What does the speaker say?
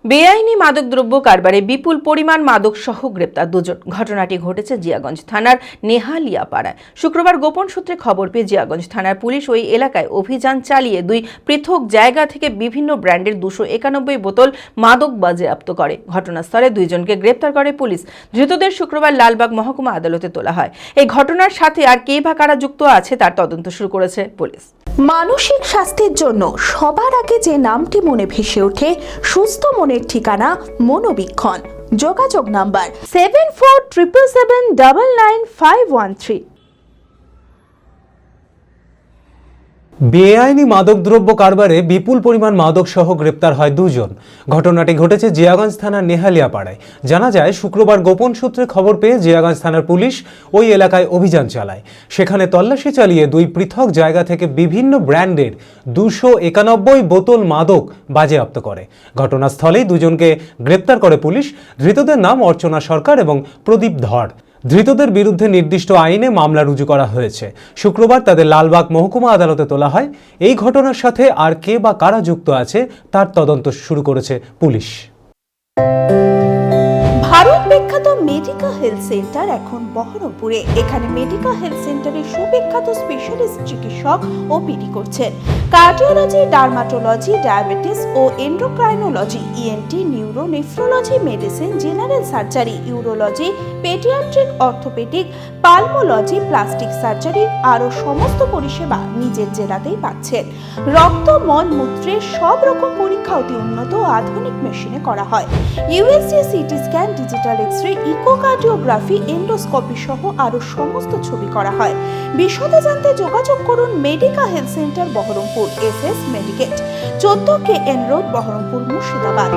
বেআইনি মাদকদ্রব্য কারবারে বিপুল পরিমাণ মাদক সহ গ্রেপ্তার দুজন। ঘটনাটি ঘটেছে জিয়াগঞ্জ থানার নেহালিয়াপাড়ায়। শুক্রবার গোপন সূত্রে খবর পেয়ে জিয়াগঞ্জ থানার পুলিশ ওই এলাকায় অভিযান চালিয়ে দুই পৃথক জায়গা থেকে বিভিন্ন ব্র্যান্ডের 291 বোতল মাদক বাজেয়াপ্ত করে। ঘটনাস্থলে দুইজনকে গ্রেপ্তার করে পুলিশ। ধৃতদের শুক্রবার লালবাগ মহকুমা আদালতে তোলা হয়। এই ঘটনার সাথে আর কে বা কারা যুক্ত আছে তার তদন্ত শুরু করেছে পুলিশ। মানসিক স্বাস্থ্যের জন্য সবার আগে যে নামটি মনে ভেসে ওঠে, সুস্থ মনের ঠিকানা মনোবীক্ষণ। যোগাযোগ নাম্বার 7477799513। বেআইনি মাদকদ্রব্য কারবারে বিপুল পরিমাণ মাদক সহ গ্রেপ্তার হয় দুজন। ঘটনাটি ঘটেছে জিয়াগঞ্জ থানার নেহালিয়াপাড়ায়। জানা যায়, শুক্রবার গোপন সূত্রে খবর পেয়ে জিয়াগঞ্জ থানার পুলিশ ওই এলাকায় অভিযান চালায়। সেখানে তল্লাশি চালিয়ে দুই পৃথক জায়গা থেকে বিভিন্ন ব্র্যান্ডের 291 বোতল মাদক বাজেয়াপ্ত করে। ঘটনাস্থলেই দুজনকে গ্রেপ্তার করে পুলিশ। ধৃতদের নাম অর্চনা সরকার এবং প্রদীপ ধর। ধৃতদের বিরুদ্ধে নির্দিষ্ট আইনে মামলা রুজু করা হয়েছে। শুক্রবার তাদের লালবাগ মহকুমা আদালতে তোলা হয়। এই ঘটনার সাথে আর কে বা কারা যুক্ত আছে তার তদন্ত শুরু করেছে পুলিশ। ভারত বিখ্যাত মেডিকা হেলথ সেন্টার এখন বহরমপুরে। এখানে মেডিকা হেলথ সেন্টারে সুবিখ্যাত স্পেশালিস্ট চিকিৎসক ওপিডি করছেন। কার্ডিওলজি, ডার্মাটোলজি, ডায়াবেটিস ও endocrinology, ENT, neuro, nephrology, medicine, general surgery, urology, paediatric, orthopaedic, pulmonology, plastic surgery আরও সমস্ত পরিষেবা নিজের জেলাতেই পাচ্ছেন। রক্ত, মল, মূত্রের সব রকম পরীক্ষা অতি উন্নত ও আধুনিক মেশিনে করা হয়। USG, CT scan, digital X-ray, echocardiography, endoscopy সহ আরও সমস্ত ছবি করা হয়। বিশদে জানতে যোগাযোগ করুন Medica health centre Baharampur, SS Medicate, 14 KN road, Baharampur, Murshidabad.